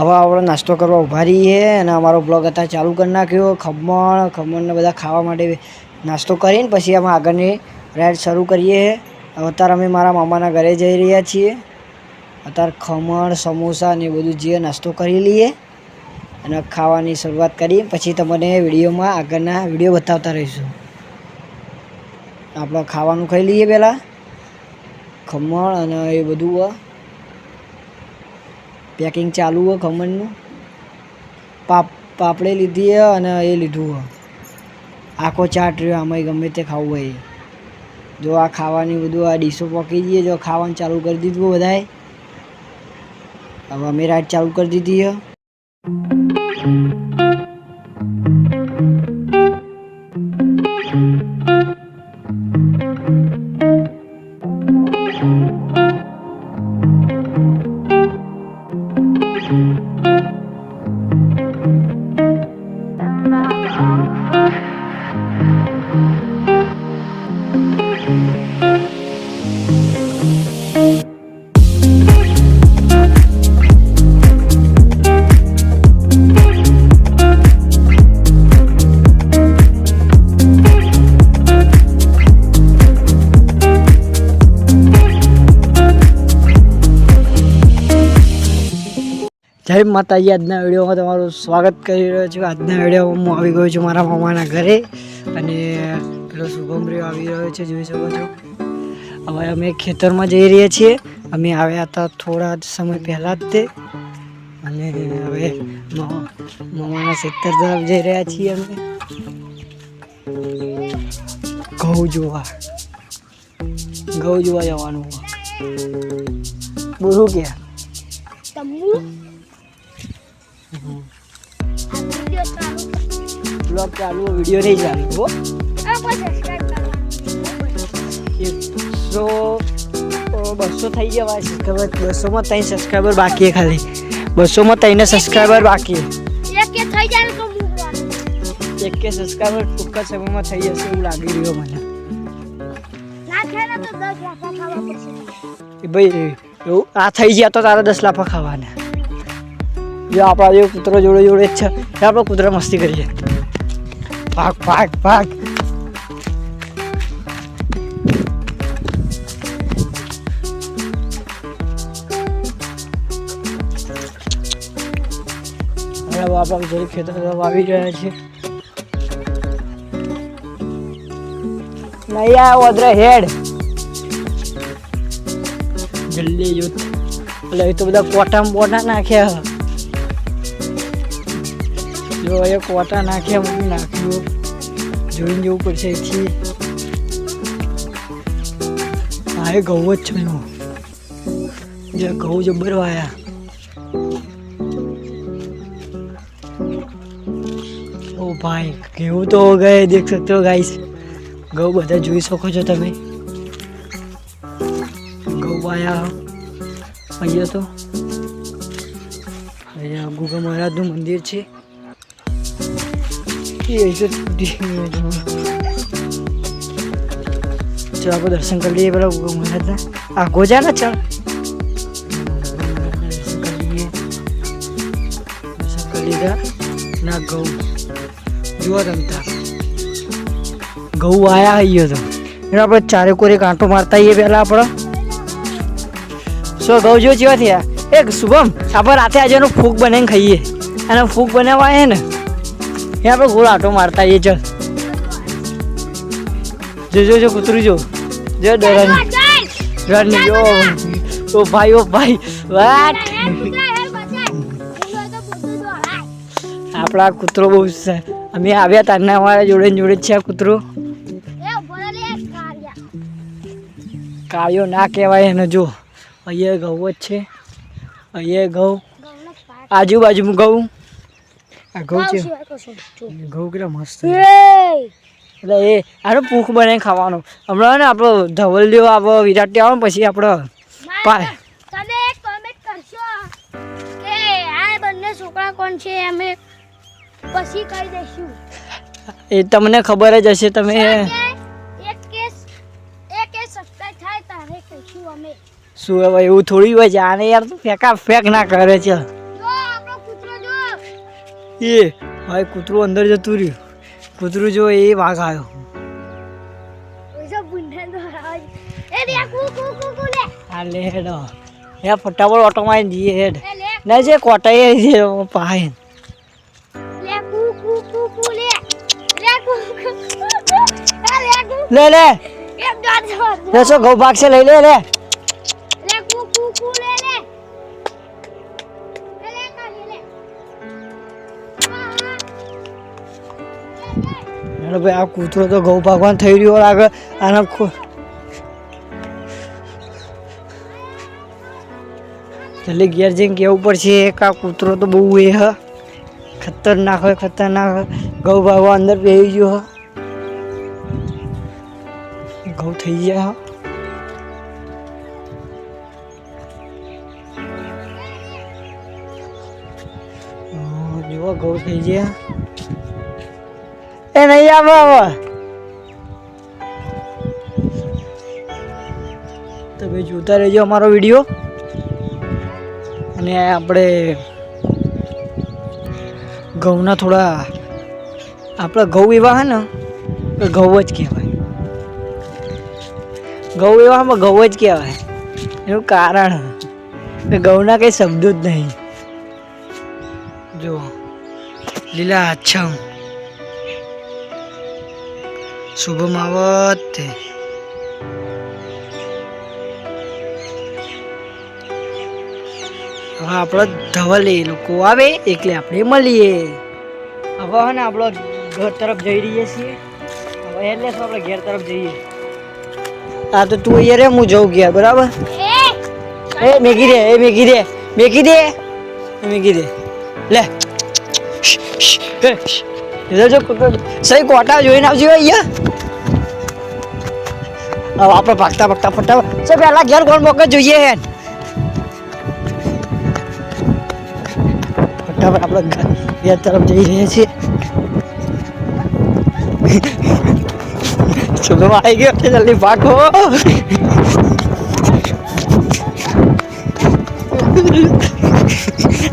હવે આપણે નાસ્તો કરવા ઊભા રહીએ અને અમારો બ્લોગ અત્યારે ચાલુ કરી નાખ્યો. ખમણને બધા ખાવા માટે નાસ્તો કરીને પછી અમે આગળની રાઈડ શરૂ કરીએ. અત્યારે અમે મારા મામાના ઘરે જઈ રહ્યા છીએ. અત્યારે ખમણ સમોસા ને બધું જે નાસ્તો કરી લઈએ અને ખાવાની શરૂઆત કરી પછી તમને વિડીયોમાં આગળના વિડીયો બતાવતા રહીશું. આપણે ખાવાનું ખાઈ લઈએ પહેલાં ખમણ અને એ બધું પેકિંગ ચાલુ હોય ખમણનું. પાપડી લીધી અને એ લીધું આખો ચાટ રહ્યો. આમાં ગમે તે ખાવું હોય જો આ ખાવાની બધું આ ડીશો પકી જઈએ જો ખાવાનું ચાલુ કરી દીધું બધાએ. હવે અમે રાઈડ ચાલુ કરી દીધી. જય માતાજી. આજના વિડીયોમાં તમારું સ્વાગત કરી રહ્યો છું. આજના વિડીયોમાં હું આવી ગયો છું મારા મામાના ઘરે અને પેલો શુભમરીઓ આવી રહ્યો છે, જોઈ શકો છો. હવે અમે ખેતરમાં જઈ રહ્યા છીએ. અમે આવ્યા હતા થોડા સમય પહેલાં જ તે અને હવે મામાના ખેતર તરફ જઈ રહ્યા છીએ. અમે ઘઉં જોવા જવાનું. બોલું ક્યાં બ્લોગ ચાલુ વિડીયો નહીં ચાલુ હો. 200 થઈ ગયા સબસ્ક્રાઈબર. 200માં 3 સબસ્ક્રાઈબર બાકી ખાલી 200માં 3 સબસ્ક્રાઈબર બાકી. એક કે સબસ્ક્રાઈબર ટૂંકા સમયમાં થઈ જશે એવું લાગી રહ્યું મને. ભાઈ એવું આ થઈ ગયા તો તારા 10 લાફા ખાવાના. જો આપણા જેવો કૂતરો જોડે જ છે. આપણે કૂતરા મસ્તી કરીએ. ભાગ ભાગ ભાગ. આપણા જરી ખેતર તરફ આવી રહ્યા છે. નહીં આ ઓદરે હેડ જલ્દી જો. એટલે એ તો બધા કોટામાં બોટા નાખ્યા. જો એ કોટા નાખ્યા હું નાખ્યું જોઈને જવું પડશે અહીંથી. હા એ ઘઉં જ છે એનું. જે ઘઉં જબ્બર વાયા. ઓ ભાઈ કેવું તો હો ગયે દેખ सकते हो गाइस. ઘઉં બધા જોઈ શકો છો તમે. ઘઉં વાયા અહીંયા તો. અહીંયા ગુગા મહારાજનું મંદિર છે. चलो आपको दर्शन कर लिए पहले महाराज ना आगो जा ना. चल दर्शन कर लीधा ना घઉં જુઓ તમતા ઘઉં આયા આવીએ તો એનો આપણે ચારે કોરે કાંટો મારતા આવીએ પહેલાં આપણે. સો ઘઉં જો જેવા થયા. એક શુભમ આપણે રાતે આજે એનો ફૂગ બનાવીને ખાઈએ. અને ફૂગ બનાવવા હે ને એ આપણે ગોળ આંટો મારતા આવીએ. ચાલ જો જો કૂતરું જો જો ડરાની જો. ઓ ભાઈ વાટ આપણા કૂતરો બહુ છે. અમે આવ્યા તારના અમારા જોડે જ છે આ કૂતરો. કાળિયો ના કહેવાય એને. જો અહીંયા ઘઉં જ છે. અહીંયા ઘઉં આજુબાજુમાં ઘઉં. આ ઘઉં છે. ઘઉં કેટલા મસ્ત. એટલે એ આનો પૂખ બનાવીને ખાવાનું. હમણાં ને આપણો ધવલ લ્યો આપણો વિરાટ આવે ને પછી આપણો પાય. તમે એક કમેન્ટ કરશો કે આ બંને છોકરા કોણ છે અમે પછી કહી દઈશું. એ તમને ખબર જ હશે. તમે એક સબસ્ક્રાઇબ થાય તારે કહીશું અમે. શું હવે એવું થોડી હોય. જાણે યાર તું ફેક ના કરે છે. જો આપણો કૂતરો જો એ ભાઈ કૂતરું અંદર જતું રહ્યું. કૂતરું જો એ વાઘ આવ્યો. હા લે હેડો એ ફટાફટ ઓટો મારીને જઈએ. હેડ ના જે કોટાઈ છે પાય લે લે દસો ઘઉં ભાગશે લઈ લે લે. ભાઈ આ કૂતરો તો ઘઉં ભાગવાનું થઈ રહ્યો આગળ. આના જલ્દી ઘેર જઈને કેવું પડશે કે આ કૂતરો તો બહુ એ હ ખતરનાક હોય ખતરનાક. ઘઉં ભાગવા અંદર બેસી ગયો હ. ઘઉં થઈ ગયા. જુઓ ઘઉં થઈ ગયા. એ નહીં આવે હવે તો ભાઈ જોતા રહેજો અમારો વિડીયો. અને આપણે ઘઉંના થોડા આપણે ઘઉં એવા હે ને ઘઉં જ કહેવાય. ઘઉં એવા ઘઉં જ કહેવાય. એનું કારણ ઘઉંના કંઈ શબ્દો જ નહીં. જો લીલા આછમ શુભમ આવત. હવે આપણો ધવલ એ લોકો આવે એટલે આપણે મળીએ. હવે હે ને આપણો ઘર તરફ જઈ રહીએ છીએ. હવે એટલે આપણે ઘેર તરફ જઈએ. હા તો તું અહીંયા રે હું જઉં ઘેર. બરાબર એ મેગી દે એ મેગી દે મેગી દે મેગી દે લે. જો સહી કોટા જોઈને આવજો અહીંયા. હવે આપણે ભાગતા ભાગતા ફટાફટ પહેલા ઘેર કોણ મોકલ જોઈએ હે. ફટાફટ આપણે ઘેર તરફ જઈ રહ્યા છીએ. શુભમ આવી ગયો છે. જલ્દી ભાગો.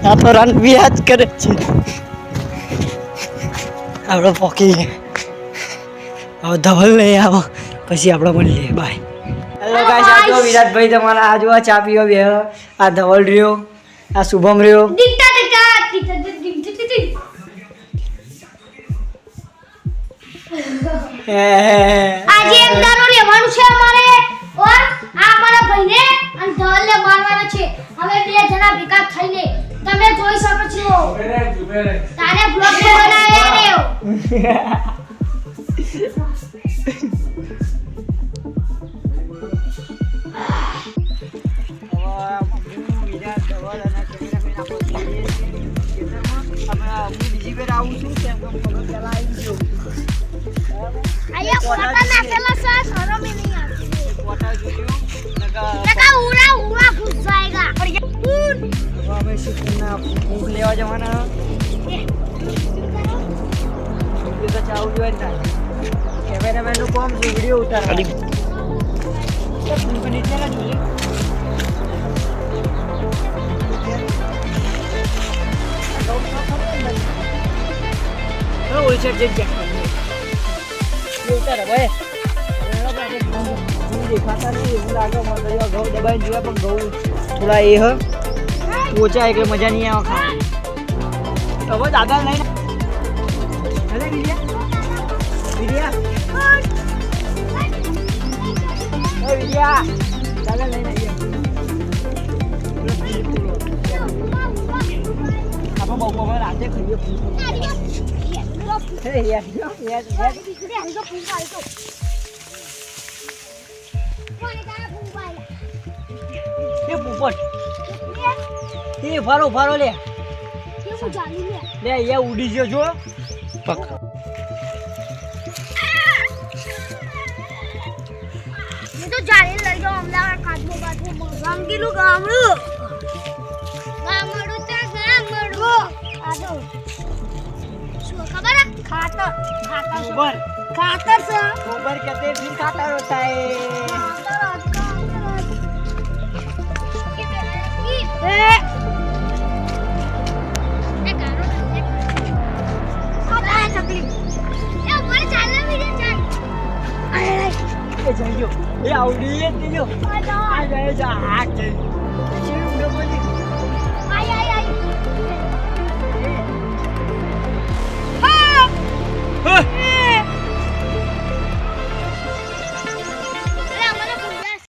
આ તો રન બી યાદ કરે છે. આપણે પોકી હવે ધવલ નહીં આવો પછી આપણે મળીએ. બાય. હેલો ગાઈસ આ જો વિરાટભાઈ તમારા આ જો ચા પીવા બે. આ ધવલ રહ્યો આ શુભમ રહ્યો. આજે એક દારો લેવાનું છે અમારે ઓર આ મારા ભાઈને અને ધવલને મારવાના છે હવે બે જણા ભેગા થઈને તમે જોઈ શકો છો તારે બ્લોગ બનાવ્યા ને આયા કોટા નાખેલા છે શરમ ही नहीं आती लगा उड़ा उड़ा घुस जाएगा और ये લેવા જવાના ચાલુ જોઈએ કેમેરામેન નું કામ છે વિડીયો ઉતારવાની નીચે ના જોઈએ ઓછા જગ્યા ઉતારે ભાઈ દેખાતા નહીં એવું લાગે મને ઘઉં દબાઈને જોયા પણ ઘઉં થોડા એ હ ઓછા એટલે મજા નહીં આવે ખાવા હવે દાદા લઈને અરે વિદ્યા દાદા લઈને આપણે બહુ રાતે ખાઈએ ફારો લે અહીંયા ઉડી ગયો છો मैं तो जाने लग जाऊं अमदावाद काटमो बाटमो रंगीलू गामडू गामडू ते गामडू आदो શું ખબર है खातर खातर गोबर खातर से गोबर कहते हैं फिर खातर होता है એ આવડી જ દીજો આ જાય છે હાક